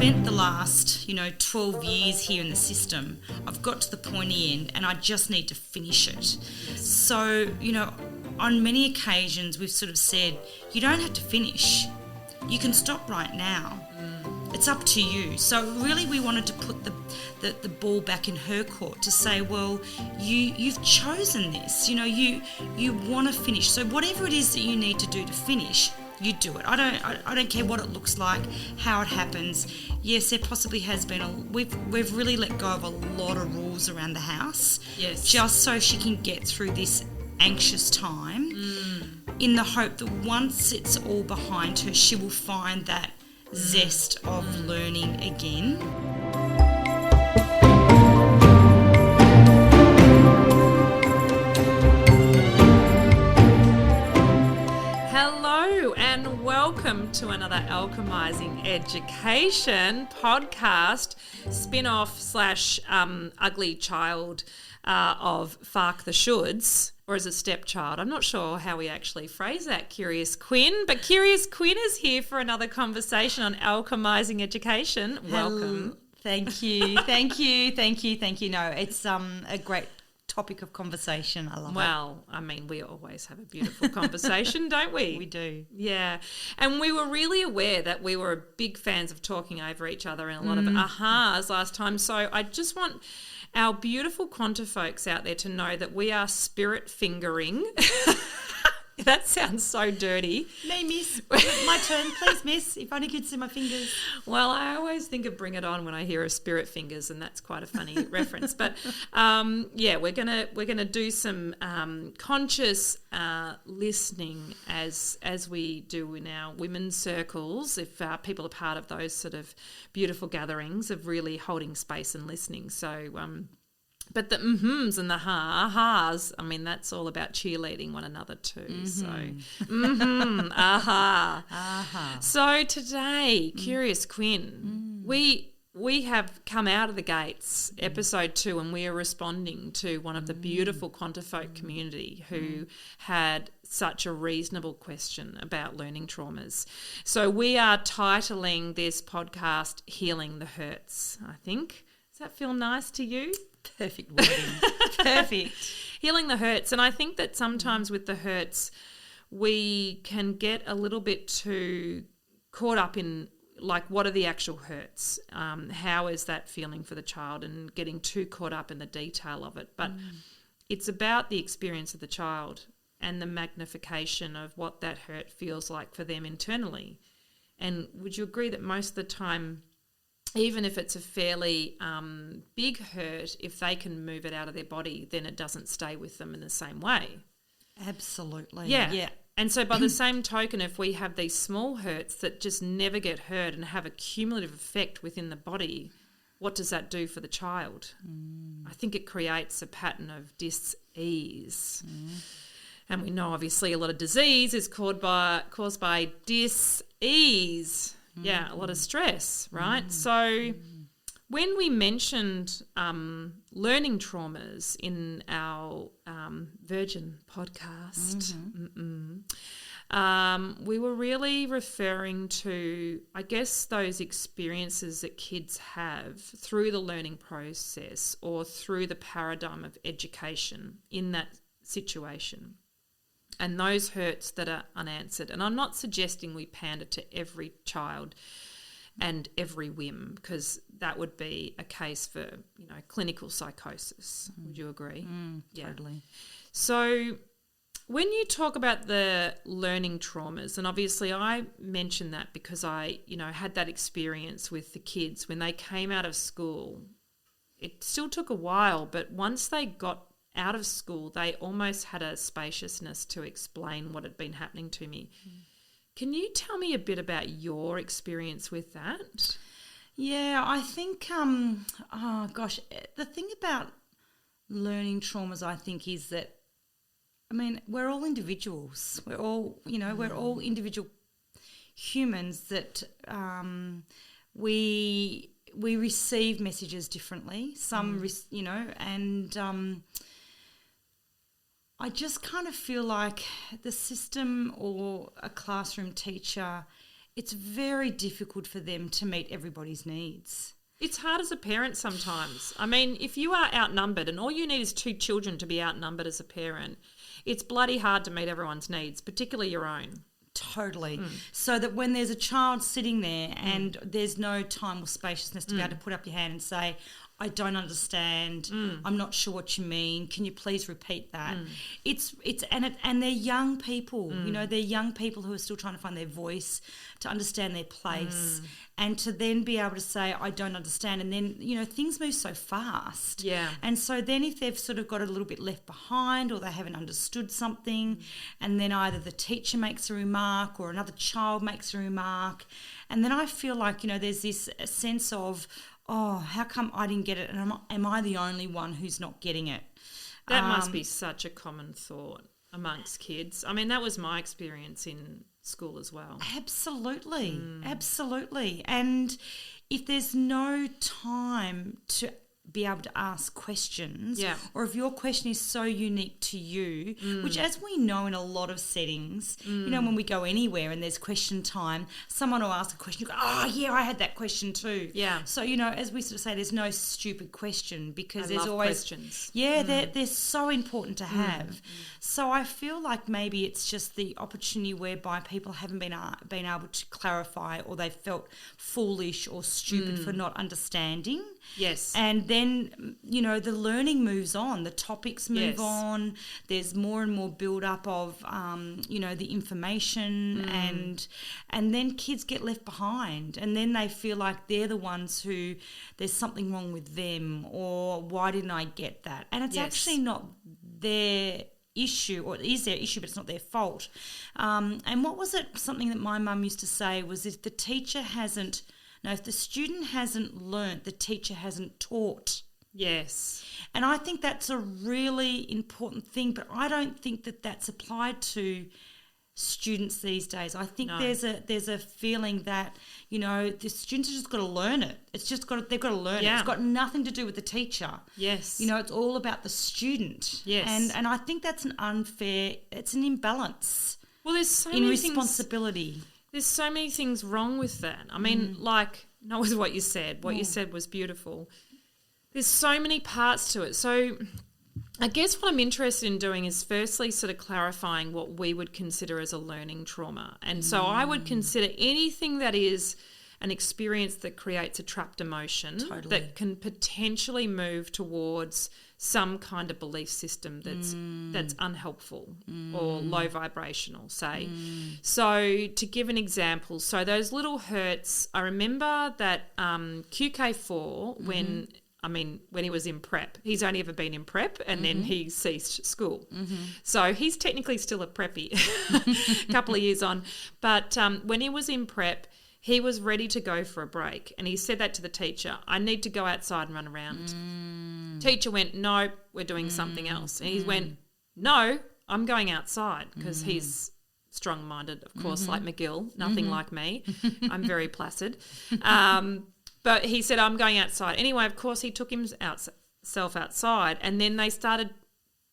spent the last, 12 years here in the system. I've got to the pointy end and I just need to finish it. So, on many occasions we've sort of said, you don't have to finish. You can stop right now. It's up to you. So really we wanted to put the ball back in her court to say, well, you've chosen this. You want to finish. So whatever it is that you need to do to finish, you do it. I don't care what it looks like, how it happens. Yes, there possibly has been we've really let go of a lot of rules around the house. Yes. Just so she can get through this anxious time, in the hope that once it's all behind her, she will find that zest of learning again. Hello and welcome to another Alchemising Education podcast, spin-off / ugly child of Fark the Shoulds, or as a stepchild. I'm not sure how we actually phrase that, Curious Quinn, but Curious Quinn is here for another conversation on Alchemising Education. Welcome. Thank you. No, it's a great topic of conversation. I love it. Well, I mean, we always have a beautiful conversation, don't we? We do. Yeah. And we were really aware that we were big fans of talking over each other and a lot of ahas last time. So I just want our beautiful Quanta folks out there to know that we are spirit fingering. That sounds so dirty. Me, miss. My turn, please, miss. If only you could see my fingers. Well, I always think of Bring It On when I hear of spirit fingers, and that's quite a funny reference. But we're gonna do some conscious listening as we do in our women's circles. If people are part of those sort of beautiful gatherings of really holding space and listening, so. But the mhms and the ahas, I mean, that's all about cheerleading one another too. So, aha. So today, Curious Quinn, we have come out of the gates, episode 2, and we are responding to one of the beautiful Quanta folk community who had such a reasonable question about learning traumas. So we are titling this podcast Healing the Hurts, I think. Does that feel nice to you? Perfect wording. Perfect. Healing the hurts. And I think that sometimes with the hurts, we can get a little bit too caught up in, like, what are the actual hurts? How is that feeling for the child, and getting too caught up in the detail of it. But it's about the experience of the child and the magnification of what that hurt feels like for them internally. And would you agree that most of the time, even if it's a fairly big hurt, if they can move it out of their body, then it doesn't stay with them in the same way? Absolutely. Yeah. And so by the same token, if we have these small hurts that just never get heard and have a cumulative effect within the body, what does that do for the child? I think it creates a pattern of dis-ease. And we know obviously a lot of disease is caused by dis-ease. Yeah, a lot of stress, right? So when we mentioned learning traumas in our Virgin podcast, we were really referring to, I guess, those experiences that kids have through the learning process or through the paradigm of education in that situation. And those hurts that are unanswered. And I'm not suggesting we pander to every child and every whim, because that would be a case for, clinical psychosis. Would you agree? Yeah. Totally. So when you talk about the learning traumas, and obviously I mention that because I, had that experience with the kids when they came out of school. It still took a while, but once they got out of school, they almost had a spaciousness to explain what had been happening to me. Can you tell me a bit about your experience with that? Yeah, I think, the thing about learning traumas, I think, is that, we're all individuals. We're all, we're all individual humans that we receive messages differently. Some, and I just kind of feel like the system or a classroom teacher it's very difficult for them to meet everybody's needs. It's hard as a parent sometimes. I mean, if you are outnumbered and all you need is 2 children to be outnumbered as a parent, it's bloody hard to meet everyone's needs, particularly your own. Totally. So that when there's a child sitting there and there's no time or spaciousness to be able to put up your hand and say, I don't understand, I'm not sure what you mean, can you please repeat that? And they're young people, you know, they're young people who are still trying to find their voice, to understand their place, and to then be able to say, I don't understand. And then, you know, things move so fast. Yeah. And so then if they've sort of got a little bit left behind or they haven't understood something, and then either the teacher makes a remark or another child makes a remark, and then I feel like, you know, there's this sense of, oh, how come I didn't get it, and am I the only one who's not getting it? That must be such a common thought amongst kids. I mean, that was my experience in school as well. Absolutely, absolutely. And if there's no time to be able to ask questions, or if your question is so unique to you, which, as we know in a lot of settings, you know, when we go anywhere and there's question time, someone will ask a question, you go, oh yeah, I had that question too. Yeah. So, you know, as we sort of say, there's no stupid question, because I there's love always questions. Yeah, they're so important to have. So I feel like maybe it's just the opportunity whereby people haven't been able to clarify, or they felt foolish or stupid for not understanding. Yes. And then, you know, the learning moves on, the topics move on, there's more and more build-up of, you know, the information, and then kids get left behind, and then they feel like they're the ones who there's something wrong with them, or why didn't I get that? And it's actually not their issue, or it is their issue, but it's not their fault. And what was it, something that my mum used to say was, if the student hasn't learnt, the teacher hasn't taught. Yes. And I think that's a really important thing, but I don't think that that's applied to students these days. I think there's a feeling that, you know, the students have just got to learn it. They've got to learn it. It's got nothing to do with the teacher. Yes. You know, it's all about the student. Yes. And I think that's it's an imbalance. Well, there's so in many responsibility. There's so many things wrong with that. I mean, like, that was what you said. What you said was beautiful. There's so many parts to it. So I guess what I'm interested in doing is firstly sort of clarifying what we would consider as a learning trauma. And so I would consider anything that is an experience that creates a trapped emotion that can potentially move towards some kind of belief system that's unhelpful or low vibrational, say. So to give an example, so those little hurts, I remember that QK4, when he was in prep, he's only ever been in prep, and then he ceased school. So he's technically still a preppy, a couple of years on. But when he was in prep, he was ready to go for a break, and he said that to the teacher, I need to go outside and run around. Teacher went, no, we're doing something else. And he went, no, I'm going outside, because he's strong-minded, of course, like McGill, nothing like me. I'm very placid. But he said, I'm going outside. Anyway, of course, he took himself outside, and then they started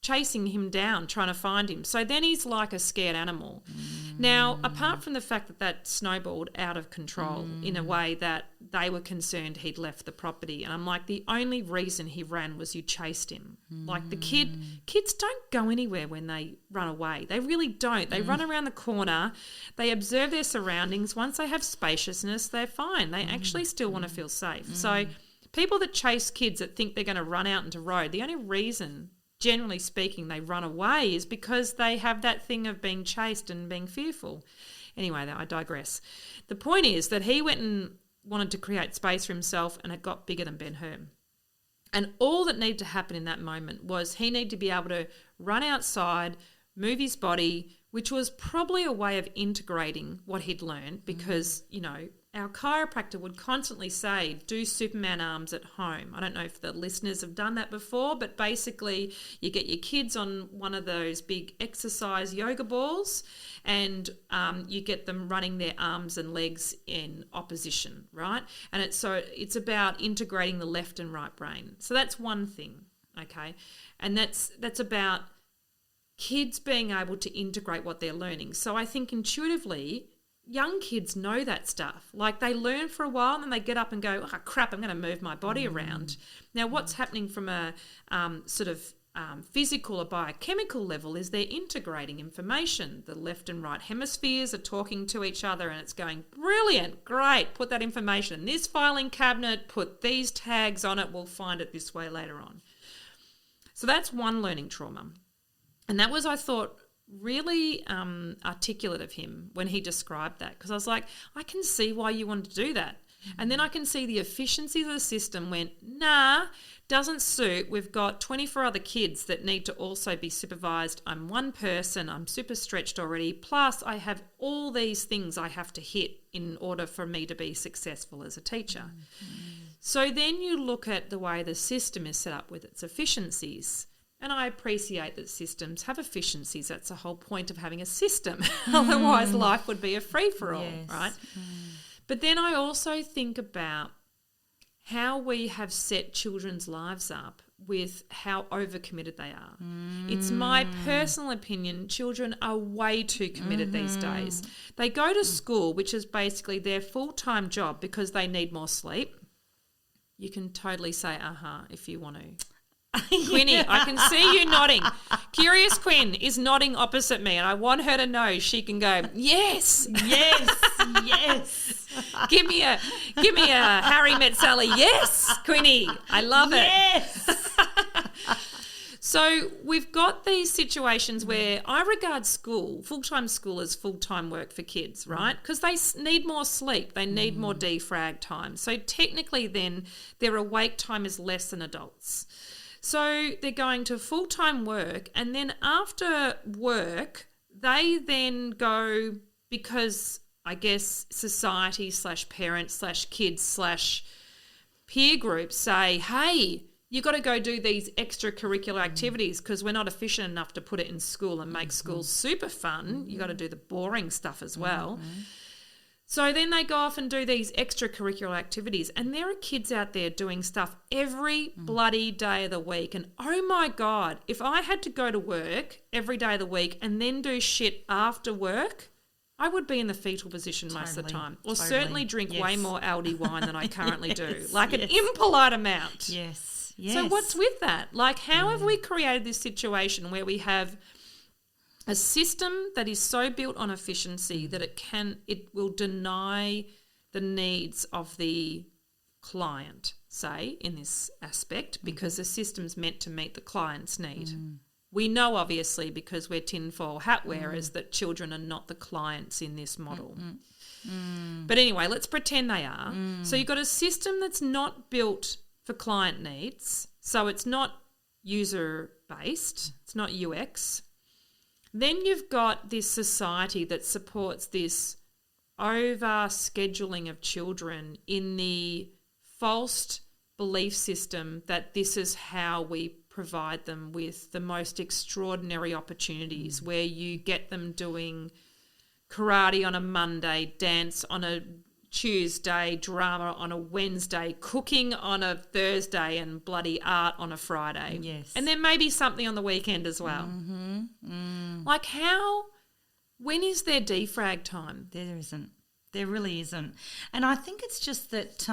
chasing him down, trying to find him. So then he's like a scared animal. Now, apart from the fact that snowballed out of control in a way that they were concerned he'd left the property, and I'm like, the only reason he ran was you chased him. Like, the kids don't go anywhere when they run away. They really don't. They run around the corner. They observe their surroundings. Once they have spaciousness, they're fine. They actually still want to feel safe. So people that chase kids that think they're going to run out into road, the only reason, generally speaking, they run away is because they have that thing of being chased and being fearful. Anyway, I digress. The point is that he went and wanted to create space for himself, and it got bigger than Ben-Hur. And all that needed to happen in that moment was he needed to be able to run outside, move his body, which was probably a way of integrating what he'd learned, because, you know, our chiropractor would constantly say, do Superman arms at home. I don't know if the listeners have done that before, but basically you get your kids on one of those big exercise yoga balls, and you get them running their arms and legs in opposition, right? And it's about integrating the left and right brain. So that's one thing, okay? And that's about kids being able to integrate what they're learning. So I think intuitively, young kids know that stuff. Like they learn for a while and then they get up and go, oh, crap, I'm going to move my body around. Now, what's happening from a physical or biochemical level is they're integrating information. The left and right hemispheres are talking to each other and it's going, brilliant, great, put that information in this filing cabinet, put these tags on it, we'll find it this way later on. So that's one learning trauma. And that was, I thought, really articulate of him when he described that, because I was like, I can see why you want to do that. And then I can see the efficiency of the system went, nah, doesn't suit. We've got 24 other kids that need to also be supervised. I'm one person. I'm super stretched already. Plus, I have all these things I have to hit in order for me to be successful as a teacher. So then you look at the way the system is set up with its efficiencies. And I appreciate that systems have efficiencies. That's the whole point of having a system. Otherwise, life would be a free-for-all, right? But then I also think about how we have set children's lives up with how overcommitted they are. It's my personal opinion, children are way too committed these days. They go to school, which is basically their full-time job because they need more sleep. You can totally say, if you want to. Quinny, I can see you nodding. Curious Quinn is nodding opposite me and I want her to know she can go, yes, yes, yes. Give me a Harry Met Sally, yes, Quinny. I love it. Yes. So we've got these situations where I regard school, full-time school, as full-time work for kids, right? Because they need more sleep. They need more defrag time. So technically then their awake time is less than adults. So they're going to full-time work, and then after work, they then go, because I guess society / parents / kids / peer groups say, hey, you got to go do these extracurricular activities because we're not efficient enough to put it in school and make school super fun. You got to do the boring stuff as well. So then they go off and do these extracurricular activities, and there are kids out there doing stuff every bloody day of the week. And oh my God, if I had to go to work every day of the week and then do shit after work, I would be in the fetal position most of the time, or certainly drink way more Aldi wine than I currently do, like an impolite amount. Yes. So what's with that? Like, how have we created this situation where we have a system that is so built on efficiency that it will deny the needs of the client, say, in this aspect, because the system's meant to meet the client's need. We know, obviously, because we're tinfoil hat wearers, that children are not the clients in this model. But anyway, let's pretend they are. So you've got a system that's not built for client needs, so it's not user-based, it's not UX. Then you've got this society that supports this over-scheduling of children in the false belief system that this is how we provide them with the most extraordinary opportunities, where you get them doing karate on a Monday, dance on a Tuesday, drama on a Wednesday, cooking on a Thursday, and bloody art on a Friday. Yes. And then maybe something on the weekend as well. Like when is their defrag time? There isn't. There really isn't. And I think it's just that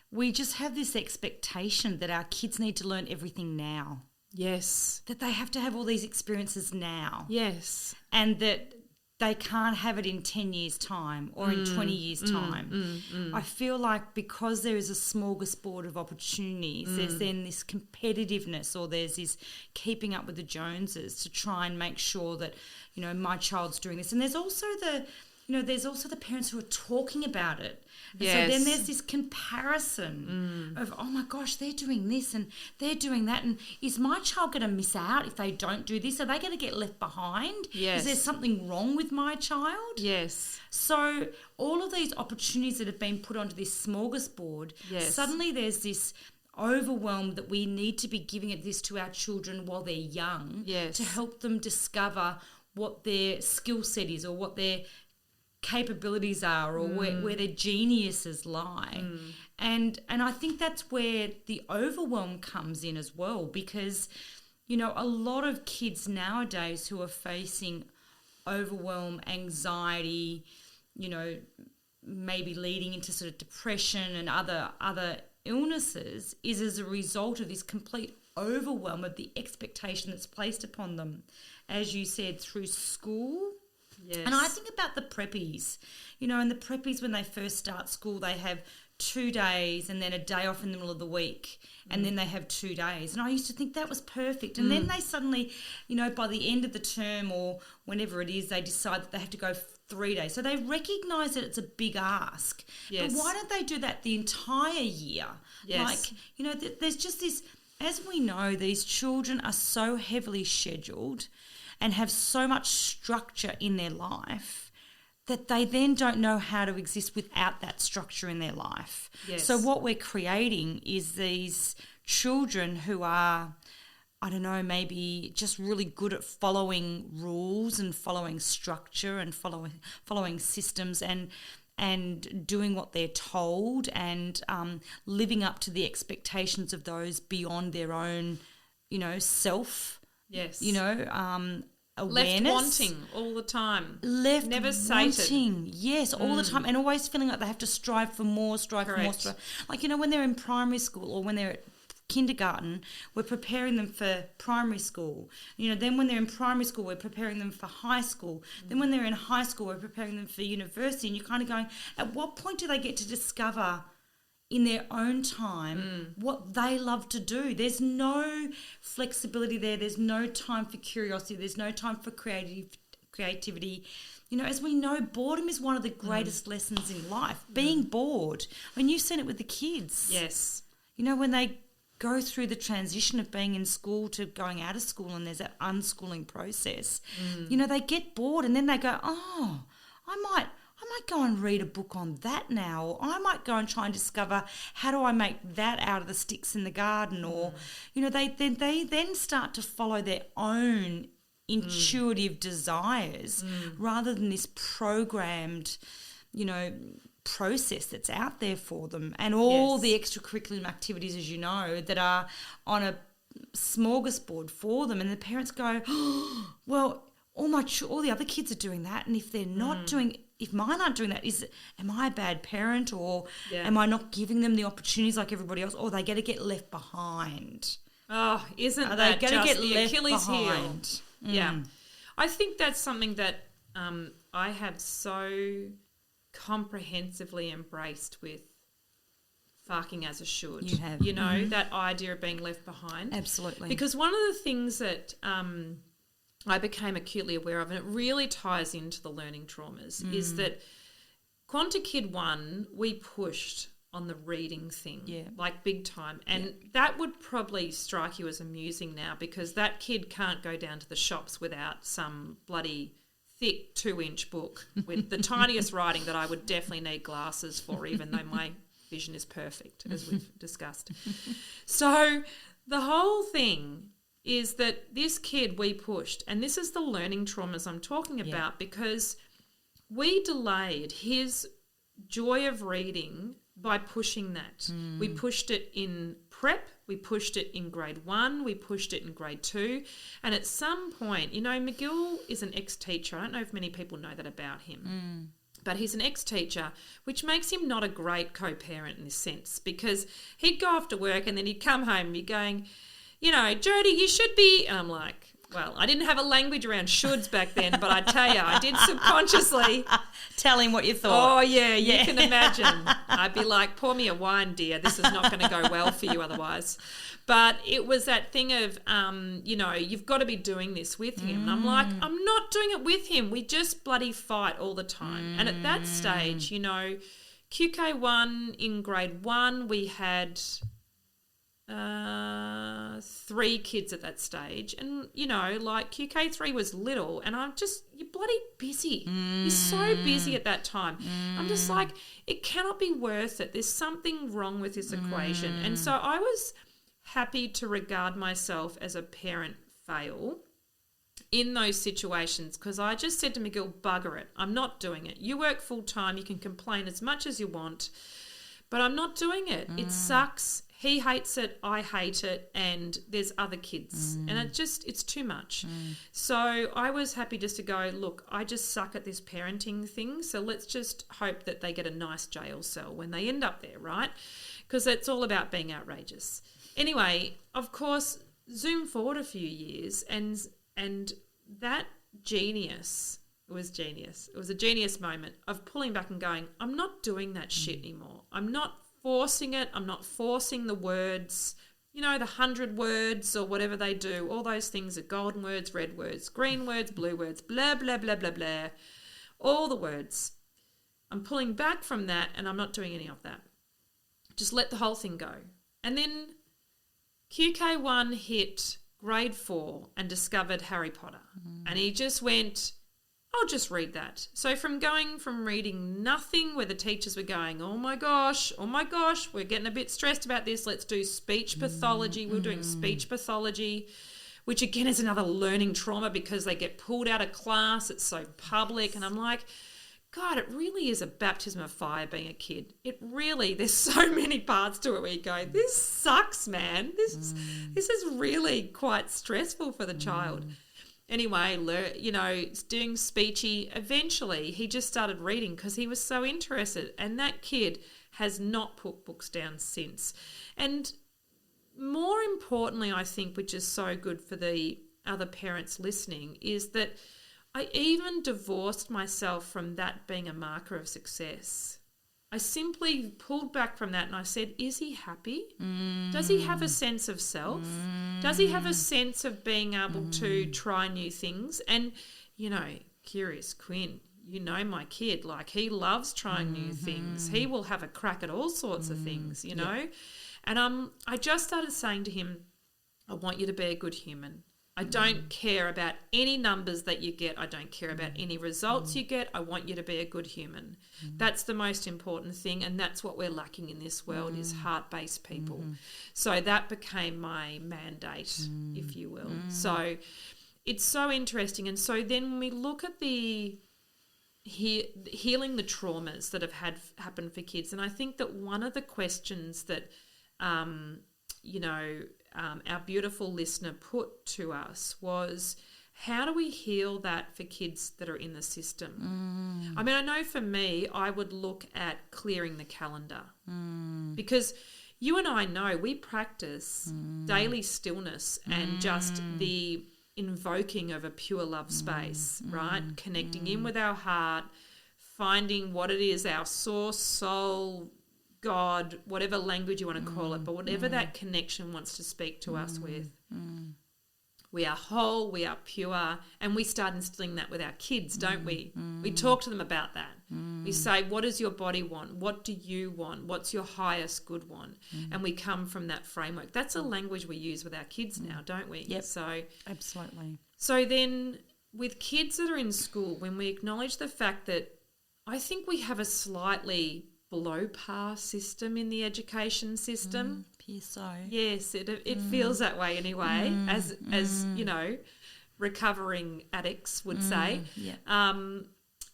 we just have this expectation that our kids need to learn everything now. Yes. That they have to have all these experiences now. Yes. And that they can't have it in 10 years' time or in 20 years' time. I feel like because there is a smorgasbord of opportunities, there's then this competitiveness, or there's this keeping up with the Joneses to try and make sure that, you know, my child's doing this. And there's also the parents who are talking about it. And so then there's this comparison of, oh my gosh, they're doing this and they're doing that. And is my child going to miss out if they don't do this? Are they going to get left behind? Yes. Is there something wrong with my child? Yes. So all of these opportunities that have been put onto this smorgasbord, suddenly there's this overwhelm that we need to be giving this to our children while they're young to help them discover what their skill set is, or what their capabilities are, or where their geniuses lie. And I think that's where the overwhelm comes in as well, because, you know, a lot of kids nowadays who are facing overwhelm, anxiety, maybe leading into sort of depression and other illnesses is as a result of this complete overwhelm of the expectation that's placed upon them, as you said, through school. Yes. And I think about the preppies, and the preppies when they first start school, they have 2 days and then a day off in the middle of the week, and then they have 2 days. And I used to think that was perfect. And then they suddenly, by the end of the term or whenever it is, they decide that they have to go 3 days. So they recognise that it's a big ask. Yes. But why don't they do that the entire year? Yes. There's just this, as we know, these children are so heavily scheduled and have so much structure in their life that they then don't know how to exist without that structure in their life. Yes. So what we're creating is these children who are, I don't know, maybe just really good at following rules and following structure and following systems and doing what they're told and living up to the expectations of those beyond their own, self. Yes. Awareness. Left wanting all the time. Never sated. Wanting, yes, all the time, and always feeling like they have to strive for more, Correct. Like, when they're in primary school or when they're at kindergarten, we're preparing them for primary school. Then when they're in primary school, we're preparing them for high school. Then when they're in high school, we're preparing them for university. And you're kind of going, at what point do they get to discover in their own time what they love to do? There's no flexibility there. There's no time for curiosity. There's no time for creativity. As we know, boredom is one of the greatest lessons in life. Being bored. I mean, you've seen it with the kids. Yes. When they go through the transition of being in school to going out of school and there's that unschooling process, they get bored and then they go, oh, I might go and read a book on that now, or I might go and try and discover how do I make that out of the sticks in the garden, or they then start to follow their own intuitive desires rather than this programmed process that's out there for them, and all the extracurricular activities, as you know, that are on a smorgasbord for them, and the parents go, oh, well, all the other kids are doing that, and if they're not doing, if mine aren't doing that, am I a bad parent, or am I not giving them the opportunities like everybody else, or are they going to get left behind? Oh, isn't are that they going to just get the left Achilles behind? heel? Yeah, I think that's something that I have so comprehensively embraced with Farking as a Should. You have. That idea of being left behind. Absolutely. Because one of the things that I became acutely aware of, and it really ties into the learning traumas, is that Kid 1, we pushed on the reading thing, like big time. And that would probably strike you as amusing now, because that kid can't go down to the shops without some bloody thick 2-inch book with the tiniest writing that I would definitely need glasses for, even though my vision is perfect, as we've discussed. So the whole thing is that this kid we pushed, and this is the learning traumas I'm talking about, because we delayed his joy of reading by pushing that. We pushed it in prep, we pushed it in grade 1, we pushed it in grade 2, and at some point, McGill is an ex-teacher. I don't know if many people know that about him. But he's an ex-teacher, which makes him not a great co-parent in this sense, because he'd go after work and then he'd come home and be going, Jodi, you should be... And I'm like, well, I didn't have a language around shoulds back then, but I tell you, I did subconsciously... Tell him what you thought. Oh, yeah, you can imagine. I'd be like, pour me a wine, dear. This is not going to go well for you otherwise. But it was that thing of, you've got to be doing this with him. And I'm like, I'm not doing it with him. We just bloody fight all the time. And at that stage, QK1 in grade 1, we had 3 kids at that stage. And, QK3 was little. And I'm just, you're bloody busy. You're so busy at that time. I'm just like, it cannot be worth it. There's something wrong with this equation. And so I was happy to regard myself as a parent fail in those situations, because I just said to McGill, bugger it. I'm not doing it. You work full time. You can complain as much as you want, but I'm not doing it. It sucks he hates it, I hate it, and there's other kids. And it's too much. So I was happy just to go, look, I just suck at this parenting thing, so let's just hope that they get a nice jail cell when they end up there, right? Because it's all about being outrageous. Anyway, of course, zoom forward a few years, and that genius was genius. It was a genius moment of pulling back and going, I'm not doing that shit anymore. I'm not forcing it. I'm not forcing the words, the 100 words or whatever they do. All those things are golden words, red words, green words, blue words, blah, blah, blah, blah, blah. All the words. I'm pulling back from that and I'm not doing any of that. Just let the whole thing go. And then QK1 hit grade 4 and discovered Harry Potter. And he just went, I'll just read that. So from reading nothing where the teachers were going, oh my gosh, we're getting a bit stressed about this. Let's do speech pathology. We're doing speech pathology, which again is another learning trauma because they get pulled out of class. It's so public. And I'm like, God, it really is a baptism of fire being a kid. It really, there's so many parts to it where you go, this sucks, man. This is really quite stressful for the child. Anyway, doing speechy, eventually he just started reading because he was so interested, and that kid has not put books down since. And more importantly, I think, which is so good for the other parents listening, is that I even divorced myself from that being a marker of success. I simply pulled back from that and I said, is he happy? Does he have a sense of self? Does he have a sense of being able to try new things? And, curious, Quinn, my kid, like he loves trying new things. He will have a crack at all sorts of things, you know. And I just started saying to him, I want you to be a good human. I don't care about any numbers that you get. I don't care about any results you get. I want you to be a good human. That's the most important thing, and that's what we're lacking in this world is heart-based people. So that became my mandate, if you will. So it's so interesting. And so then when we look at the healing the traumas that have happened for kids, and I think that one of the questions that, our beautiful listener put to us was, how do we heal that for kids that are in the system? I mean, I know for me, I would look at clearing the calendar because you and I know we practice daily stillness and just the invoking of a pure love space, right? Connecting in with our heart, finding what it is, our source, soul, God, whatever language you want to call it, but whatever that connection wants to speak to us with. We are whole, we are pure, and we start instilling that with our kids, don't we? We talk to them about that. We say, what does your body want? What do you want? What's your highest good want? And we come from that framework. That's a language we use with our kids now, don't we? Yep, so absolutely. So then with kids that are in school, when we acknowledge the fact that I think we have a slightly below par system in the education system. So. Yes, it feels that way anyway, as recovering addicts would say.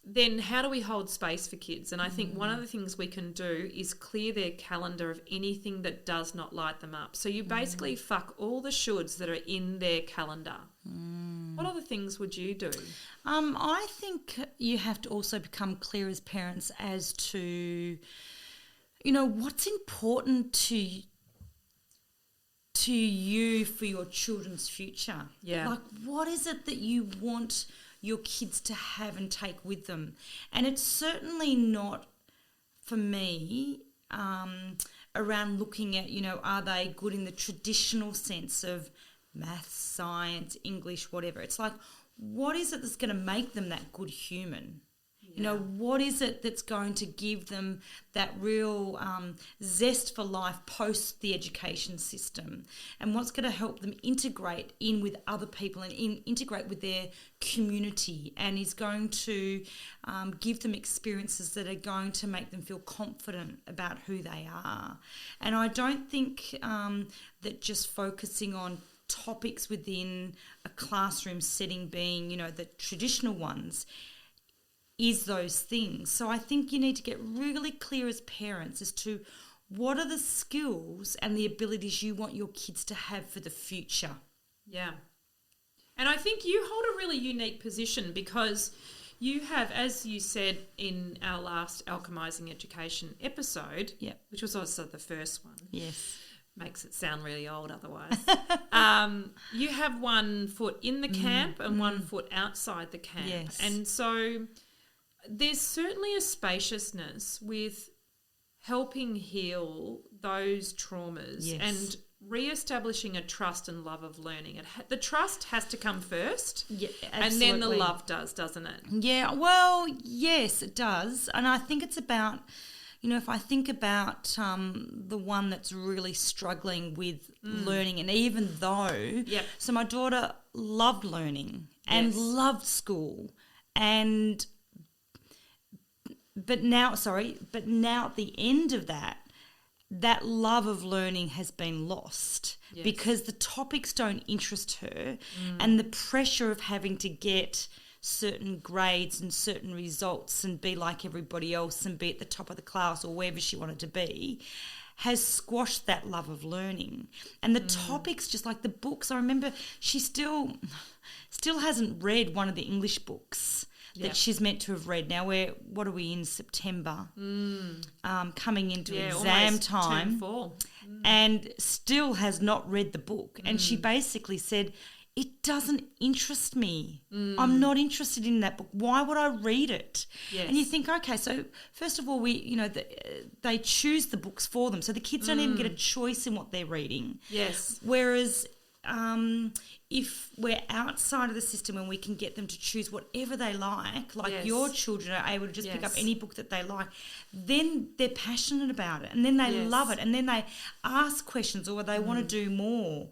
Then how do we hold space for kids? And I think one of the things we can do is clear their calendar of anything that does not light them up. So you basically fuck all the shoulds that are in their calendar. What other things would you do? I think you have to also become clear as parents as to, what's important to you for your children's future. Yeah. Like, what is it that you want your kids to have and take with them? And it's certainly not, for me, around looking at, are they good in the traditional sense of maths, science, English, whatever. It's like, what is it that's going to make them that good human? What is it that's going to give them that real zest for life post the education system? And what's going to help them integrate in with other people and integrate with their community, and is going to give them experiences that are going to make them feel confident about who they are. And I don't think that just focusing on topics within a classroom setting being, the traditional ones, is those things. So I think you need to get really clear as parents as to what are the skills and the abilities you want your kids to have for the future? Yeah. And I think you hold a really unique position because you have, as you said in our last Alchemising Education episode, which was also the first one. Yes. Makes it sound really old otherwise. You have one foot in the camp and one foot outside the camp. Yes. And so there's certainly a spaciousness with helping heal those traumas and re-establishing a trust and love of learning. The trust has to come first, and then the love does, doesn't it? Yeah, well, yes, it does. And I think it's about, if I think about the one that's really struggling with learning, and even though, so my daughter loved learning and loved school, but now at the end of that love of learning has been lost because the topics don't interest her, and the pressure of having to get certain grades and certain results and be like everybody else and be at the top of the class or wherever she wanted to be has squashed that love of learning. And the topics, just like the books, I remember she still hasn't read one of the English books that she's meant to have read. Now what are we in September? Coming into exam time, term 4. And still has not read the book. And she basically said, it doesn't interest me. I'm not interested in that book. Why would I read it? Yes. And you think, okay, so first of all, they choose the books for them, so the kids don't even get a choice in what they're reading. Yes. Whereas if we're outside of the system and we can get them to choose whatever they like your children are able to just pick up any book that they like, then they're passionate about it, and then they love it, and then they ask questions or they want to do more.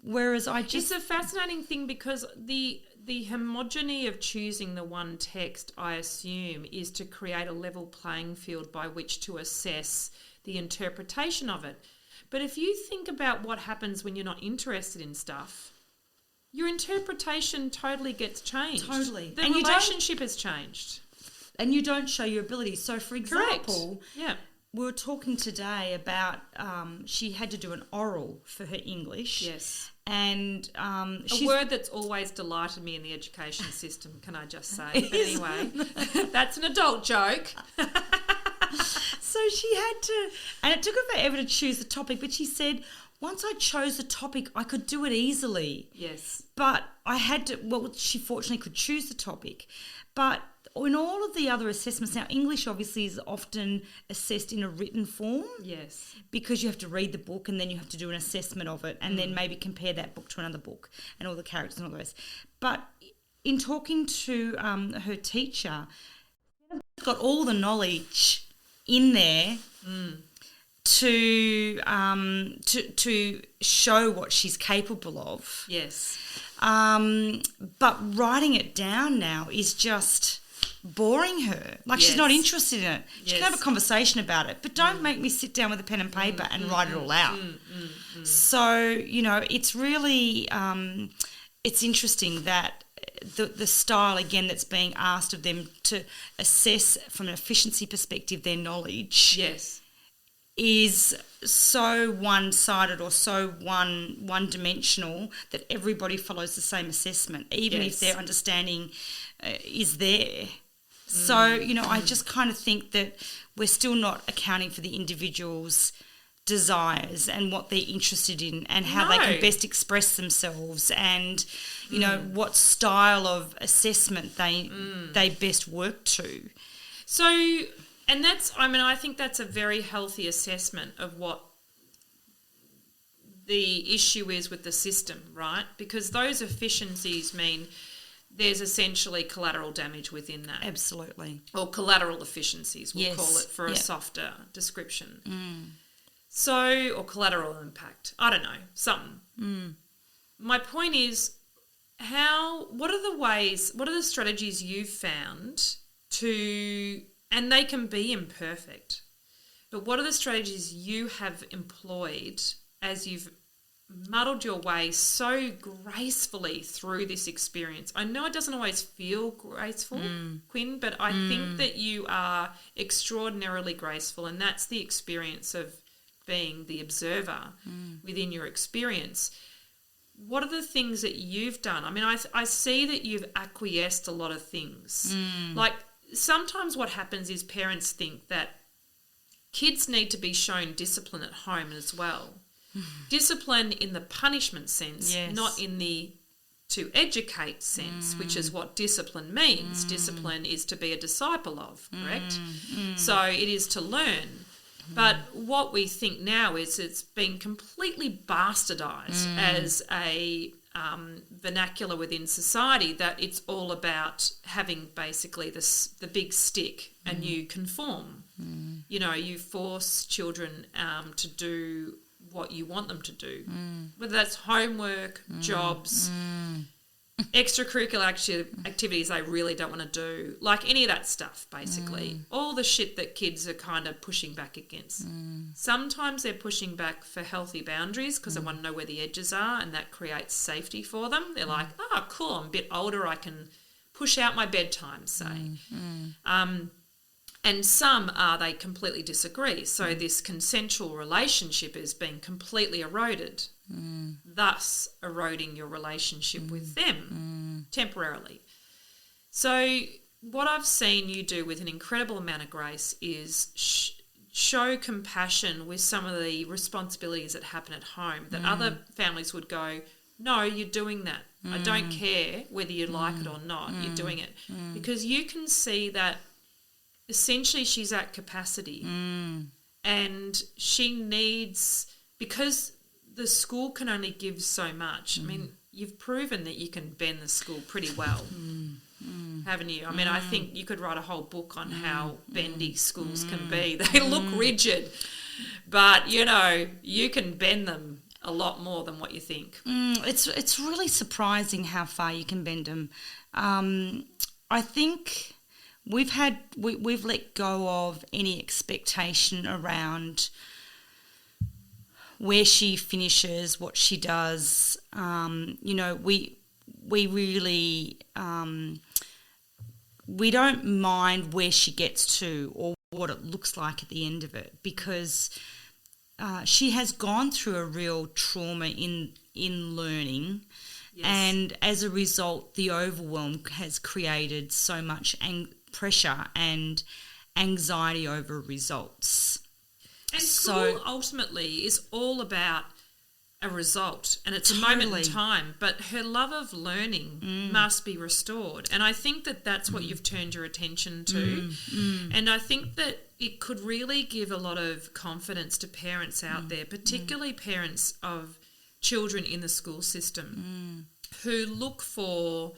Whereas it's a fascinating thing because the homogeny of choosing the one text, I assume, is to create a level playing field by which to assess the interpretation of it. But if you think about what happens when you're not interested in stuff, your interpretation totally gets changed. Totally. The relationship has changed. And you don't show your ability. So, for example, Correct. we were talking today about she had to do an oral for her English. Yes. And a word that's always delighted me in the education system, can I just say? But anyway, that's an adult joke. So she had to, and it took her forever to choose the topic, but she said, once I chose the topic, I could do it easily. Yes. But I had to, she fortunately could choose the topic. But in all of the other assessments, now English obviously is often assessed in a written form. Yes. Because you have to read the book and then you have to do an assessment of it and then maybe compare that book to another book and all the characters and all the rest. But in talking to her teacher, she's got all the knowledge in there to show what she's capable of. Yes. But writing it down now is just boring her. She's not interested in it. She can have a conversation about it, but don't make me sit down with a pen and paper and write it all out. So, it's really it's interesting that the style, again, that's being asked of them to assess from an efficiency perspective their knowledge is so one-sided or so one-dimensional that everybody follows the same assessment, even if their understanding is there. So, I just kind of think that we're still not accounting for the individual's desires and what they're interested in and how they can best express themselves and, what style of assessment they best work to. So, and I think that's a very healthy assessment of what the issue is with the system, right? Because those efficiencies mean there's essentially collateral damage within that. Absolutely. Or collateral deficiencies, we'll call it for a softer description. So, or collateral impact. I don't know, something. My point is, what are the strategies you've found and they can be imperfect, but what are the strategies you have employed as you've muddled your way so gracefully through this experience. I know it doesn't always feel graceful, Quinn, but I think that you are extraordinarily graceful, and that's the experience of being the observer within your experience. What are the things that you've done? I mean, I see that you've acquiesced a lot of things. Like sometimes what happens is parents think that kids need to be shown discipline at home as well. Discipline in the punishment sense, not in the to educate sense, which is what discipline means. Discipline is to be a disciple of, correct? So it is to learn. But what we think now is it's been completely bastardised as a vernacular within society, that it's all about having basically the big stick and you conform. You know, you force children to do what you want them to do, whether that's homework, jobs, extracurricular activities they really don't want to do, like any of that stuff, basically. All the shit that kids are kind of pushing back against. Sometimes they're pushing back for healthy boundaries because they want to know where the edges are, and that creates safety for them. They're like, oh, cool, I'm a bit older, I can push out my bedtime, say. And some they completely disagree. So this consensual relationship is being completely eroded, thus eroding your relationship with them temporarily. So what I've seen you do with an incredible amount of grace is show compassion with some of the responsibilities that happen at home that other families would go, no, you're doing that. I don't care whether you like it or not, you're doing it. Because you can see that essentially she's at capacity and she needs, because the school can only give so much. I mean, you've proven that you can bend the school pretty well, haven't you? I mean, I think you could write a whole book on how bendy schools can be. They look rigid, but, you know, you can bend them a lot more than what you think. It's really surprising how far you can bend them. I think we've let go of any expectation around where she finishes, what she does. You know, we really we don't mind where she gets to or what it looks like at the end of it, because she has gone through a real trauma in learning. Yes. And as a result, the overwhelm has created so much pressure and anxiety over results. And school ultimately is all about a result, and it's a moment in time, but her love of learning must be restored. And I think that that's what you've turned your attention to. And I think that it could really give a lot of confidence to parents out there, particularly parents of children in the school system who look for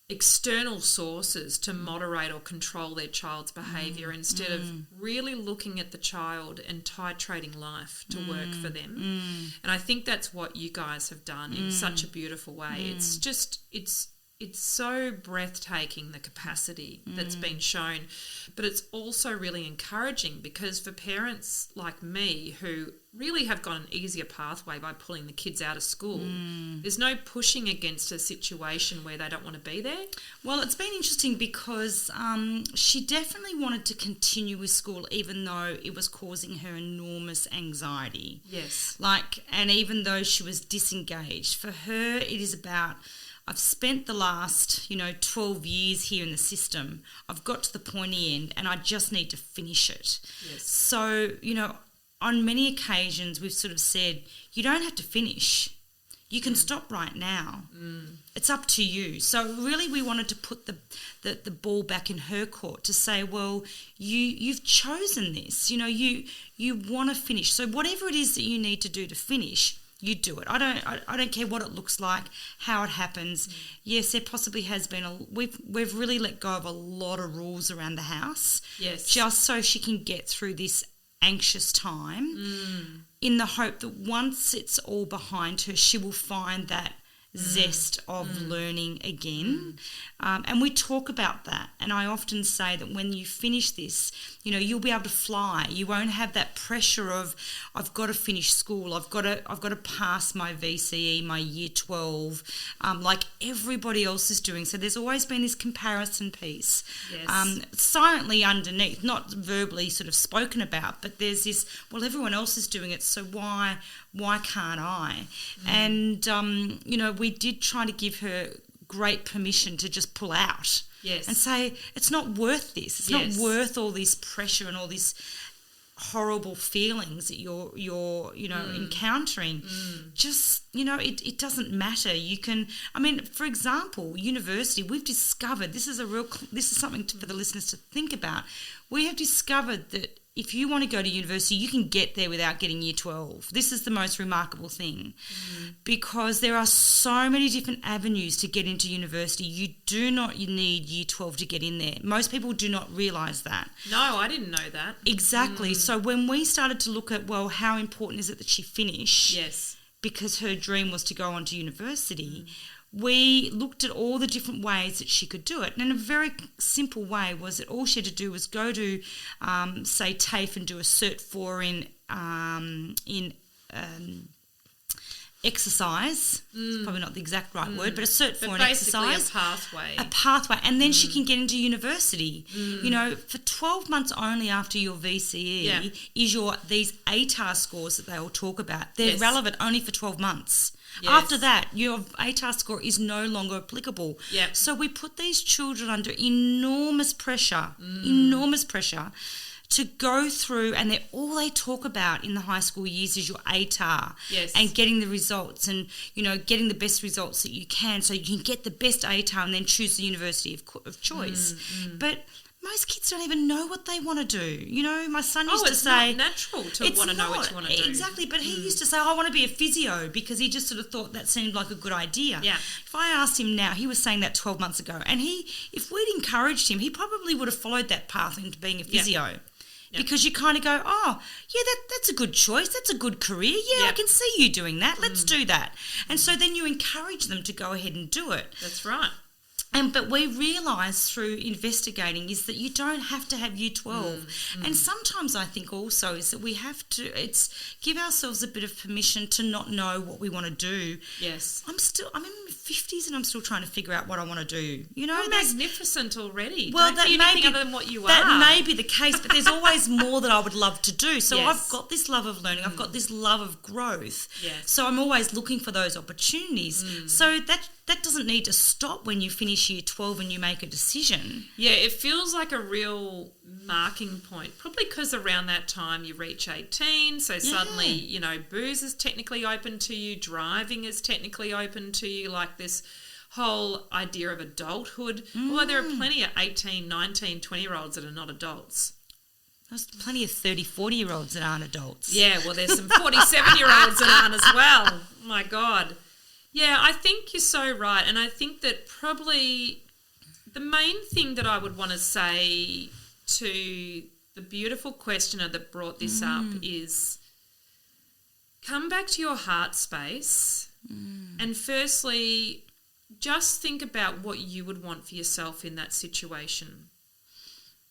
external sources to moderate or control their child's behaviour instead of really looking at the child and titrating life to work for them. And I think that's what you guys have done in such a beautiful way. It's just, it's so breathtaking, the capacity that's been shown, but it's also really encouraging, because for parents like me who really have got an easier pathway by pulling the kids out of school, there's no pushing against a situation where they don't want to be there. Well, it's been interesting because she definitely wanted to continue with school even though it was causing her enormous anxiety. Yes. And even though she was disengaged, for her it is about, I've spent the last, 12 years here in the system. I've got to the pointy end and I just need to finish it. Yes. So, on many occasions we've sort of said, you don't have to finish. You can stop right now. It's up to you. So really we wanted to put the ball back in her court to say, well, you've chosen this. You want to finish. So whatever it is that you need to do to finish, you do it. I don't care what it looks like, how it happens. Yes, there possibly has been we've really let go of a lot of rules around the house. Yes. Just so she can get through this anxious time, in the hope that once it's all behind her, she will find that zest of learning again. And we talk about that. And I often say that when you finish this, you'll be able to fly. You won't have that pressure of, I've got to finish school. I've got to pass my VCE, my year 12, like everybody else is doing. So there's always been this comparison piece. Yes. Silently underneath, not verbally sort of spoken about, but there's this, well, everyone else is doing it, so why can't I? And, we did try to give her great permission to just pull out. Yes. And say, it's not worth this. It's Yes. not worth all this pressure and all these horrible feelings that you're encountering. Just, it doesn't matter. You can, for example, university, we've discovered, this is something for the listeners to think about. We have discovered that if you want to go to university, you can get there without getting year 12. This is the most remarkable thing because there are so many different avenues to get into university. You do not need year 12 to get in there. Most people do not realise that. No, I didn't know that. Exactly. So when we started to look at, well, how important is it that she finish? Yes. Because her dream was to go on to university. We looked at all the different ways that she could do it. And a very simple way was that all she had to do was go to, say, TAFE and do a Cert 4 in exercise. It's probably not the exact right word, but a Cert 4 in exercise. Basically a pathway. And then she can get into university. For 12 months only after your VCE is these ATAR scores that they all talk about. They're relevant only for 12 months. Yes. After that, your ATAR score is no longer applicable. Yep. So we put these children under enormous pressure to go through, and all they talk about in the high school years is your ATAR and getting the results and, getting the best results that you can so you can get the best ATAR and then choose the university of choice. But most kids don't even know what they want to do. My son used to say... it's not natural to want to know what you want to do. Exactly, but he used to say, I want to be a physio because he just sort of thought that seemed like a good idea. Yeah. If I asked him now, he was saying that 12 months ago, and if we'd encouraged him, he probably would have followed that path into being a physio. Yeah. Because you kind of go, oh, yeah, that's a good choice. That's a good career. Yeah, I can see you doing that. Let's do that. And so then you encourage them to go ahead and do it. That's right. But we realise through investigating is that you don't have to have year 12. And sometimes I think also is that we have to give ourselves a bit of permission to not know what we want to do. Yes. I'm in my 50s and I'm still trying to figure out what I want to do. You're magnificent already. Well, don't be anything other than what you are. That may be the case, but there's always more that I would love to do. So Yes. I've got this love of learning. I've got this love of growth. Yes. So I'm always looking for those opportunities. So that doesn't need to stop when you finish year 12 and you make a decision. Yeah, it feels like a real marking point, probably because around that time you reach 18, so suddenly, booze is technically open to you, driving is technically open to you, like this whole idea of adulthood. Although there are plenty of 18, 19, 20-year-olds that are not adults. There's plenty of 30, 40-year-olds that aren't adults. Yeah, well, there's some 47-year-olds that aren't as well. My God. Yeah, I think you're so right. And I think that probably the main thing that I would want to say to the beautiful questioner that brought this up is come back to your heart space and firstly just think about what you would want for yourself in that situation.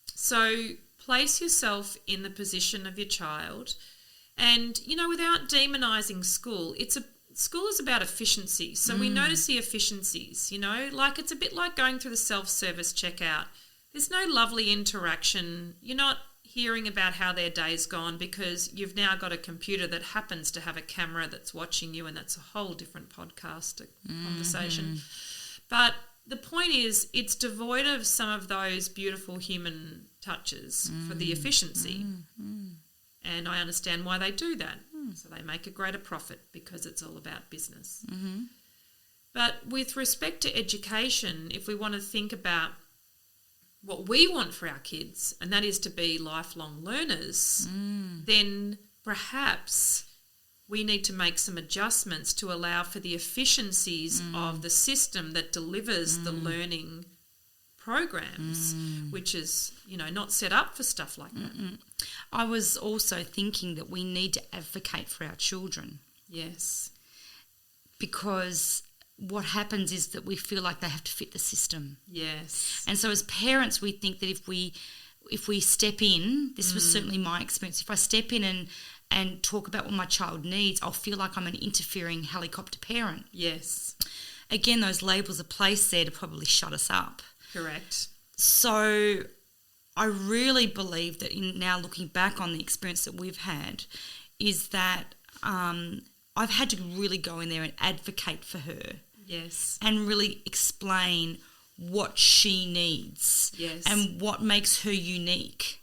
So place yourself in the position of your child and, without demonising school, school is about efficiency. So we notice the efficiencies, like it's a bit like going through the self-service checkout. There's no lovely interaction. You're not hearing about how their day's gone because you've now got a computer that happens to have a camera that's watching you, and that's a whole different podcast conversation. But the point is it's devoid of some of those beautiful human touches for the efficiency. And I understand why they do that. So they make a greater profit because it's all about business. But with respect to education, if we want to think about what we want for our kids, and that is to be lifelong learners, then perhaps we need to make some adjustments to allow for the efficiencies of the system that delivers the learning programs, which is, not set up for stuff like that. I was also thinking that we need to advocate for our children. Yes. Because what happens is that we feel like they have to fit the system. Yes. And so as parents, we think that if we step in, this was certainly my experience, if I step in and talk about what my child needs, I'll feel like I'm an interfering helicopter parent. Yes. Again, those labels are placed there to probably shut us up. Correct. So I really believe that in now looking back on the experience that we've had is that I've had to really go in there and advocate for her. Yes. And really explain what she needs. Yes. And what makes her unique.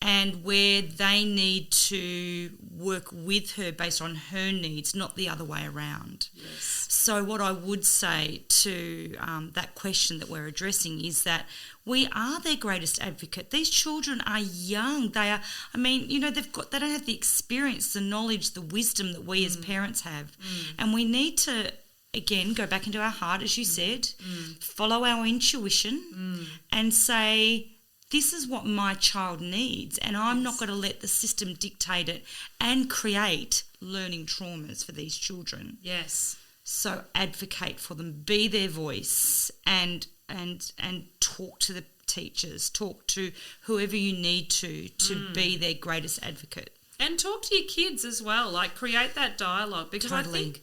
And where they need to work with her based on her needs, not the other way around. Yes. So what I would say to that question that we're addressing is that we are their greatest advocate. These children are young. They are, they don't have the experience, the knowledge, the wisdom that we as parents have. And we need to, again, go back into our heart, as you said, follow our intuition and say, this is what my child needs, and I'm not going to let the system dictate it and create learning traumas for these children. Yes. So advocate for them, be their voice, and talk to the teachers, talk to whoever you need to be their greatest advocate. And talk to your kids as well, like create that dialogue, because Totally. I think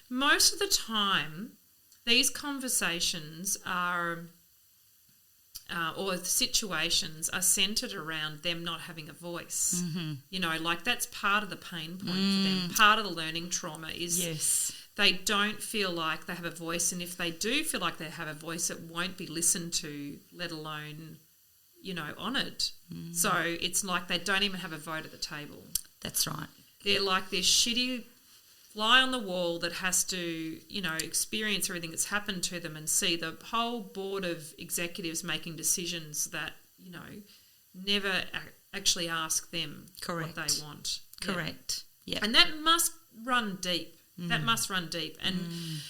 most of the time these conversations are or the situations are centred around them not having a voice. Like that's part of the pain point for them. Part of the learning trauma is they don't feel like they have a voice, and if they do feel like they have a voice, it won't be listened to, let alone, honoured. So it's like they don't even have a vote at the table. That's right. They're like this shitty fly on the wall that has to, experience everything that's happened to them and see the whole board of executives making decisions that, never actually ask them what they want. Correct. Yeah. And that must run deep. That must run deep. And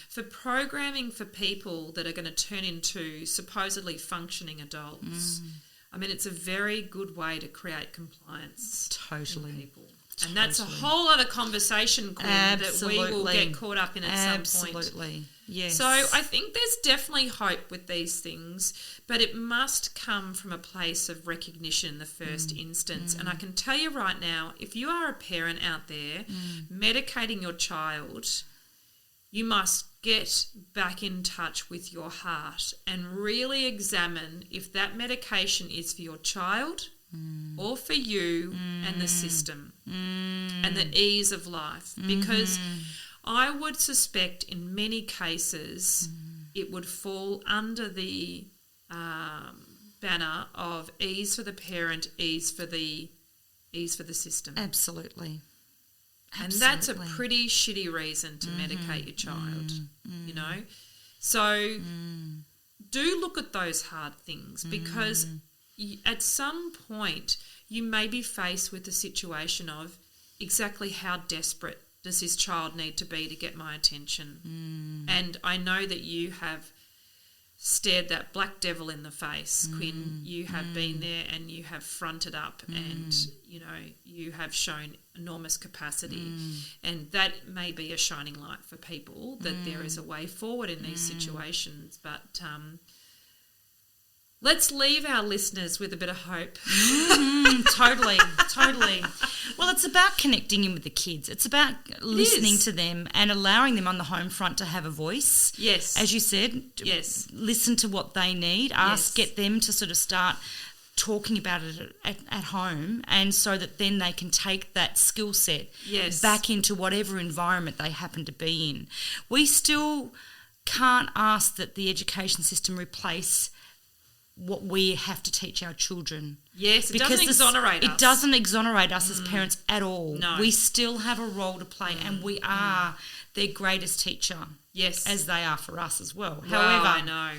for programming for people that are going to turn into supposedly functioning adults, it's a very good way to create compliance Totally. in people. And that's a whole other conversation, Quinn, that we will get caught up in at some point. Absolutely, yes. So I think there's definitely hope with these things, but it must come from a place of recognition in the first instance. And I can tell you right now, if you are a parent out there medicating your child, you must get back in touch with your heart and really examine if that medication is for your child or for you and the system and the ease of life. Because I would suspect in many cases it would fall under the banner of ease for the parent, ease for the system. Absolutely. And that's a pretty shitty reason to medicate your child, So do look at those hard things, because at some point you may be faced with the situation of exactly how desperate does this child need to be to get my attention. And I know that you have stared that black devil in the face, Quinn. You have been there and you have fronted up and, you have shown enormous capacity. And that may be a shining light for people, that there is a way forward in these situations. But let's leave our listeners with a bit of hope. Totally. Well, it's about connecting in with the kids. It's about listening to them and allowing them on the home front to have a voice. Yes. As you said, listen to what they need. Get them to sort of start talking about it at home, and so that then they can take that skill set back into whatever environment they happen to be in. We still can't ask that the education system replace what we have to teach our children. Yes, it doesn't exonerate us. It doesn't exonerate us as parents at all. No. We still have a role to play, and we are their greatest teacher. Yes. As they are for us as well. Wow, However, I know.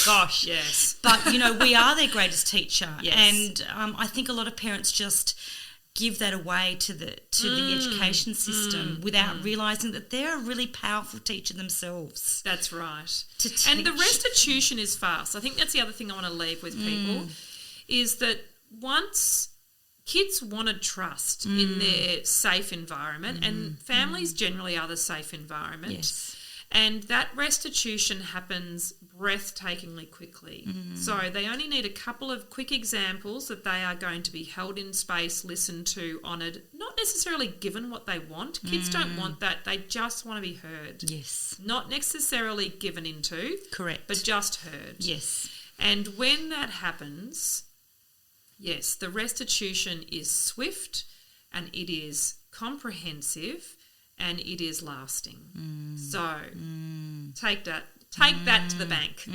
Gosh, yes. But, we are their greatest teacher. Yes. And I think a lot of parents just give that away to the education system without realising that they're a really powerful teacher themselves. That's right. To teach. And the restitution is fast. I think that's the other thing I want to leave with people, is that once kids wanted trust in their safe environment, and families generally are the safe environment. Yes. And that restitution happens breathtakingly quickly. So they only need a couple of quick examples that they are going to be held in space, listened to, honoured, not necessarily given what they want. Kids don't want that. They just want to be heard. Yes. Not necessarily given into. Correct. But just heard. Yes. And when that happens, yes, the restitution is swift and it is comprehensive and it is lasting. So take that to the bank.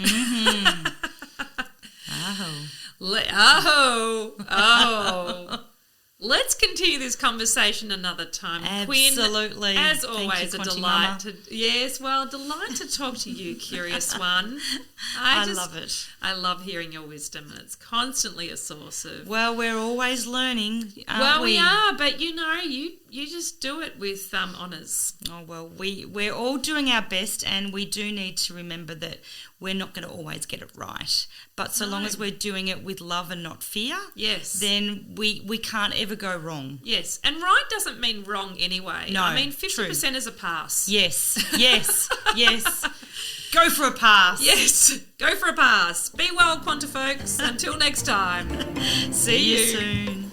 Let's continue this conversation another time. Absolutely. Quinn, as always, Thank you, a delight QuantiMama. delight to talk to you, curious one. I love it. I love hearing your wisdom, and it's constantly a source of... Well, we're always learning, aren't we? we are, but you just do it with honours. Oh, well, we're all doing our best, and we do need to remember that we're not going to always get it right. But so long as we're doing it with love and not fear, yes, then we can't ever go wrong. Yes, and right doesn't mean wrong anyway. No, I mean 50% is a pass. Yes, yes, yes. Go for a pass. Yes, go for a pass. Be well, Quanta folks. Until next time. See you soon.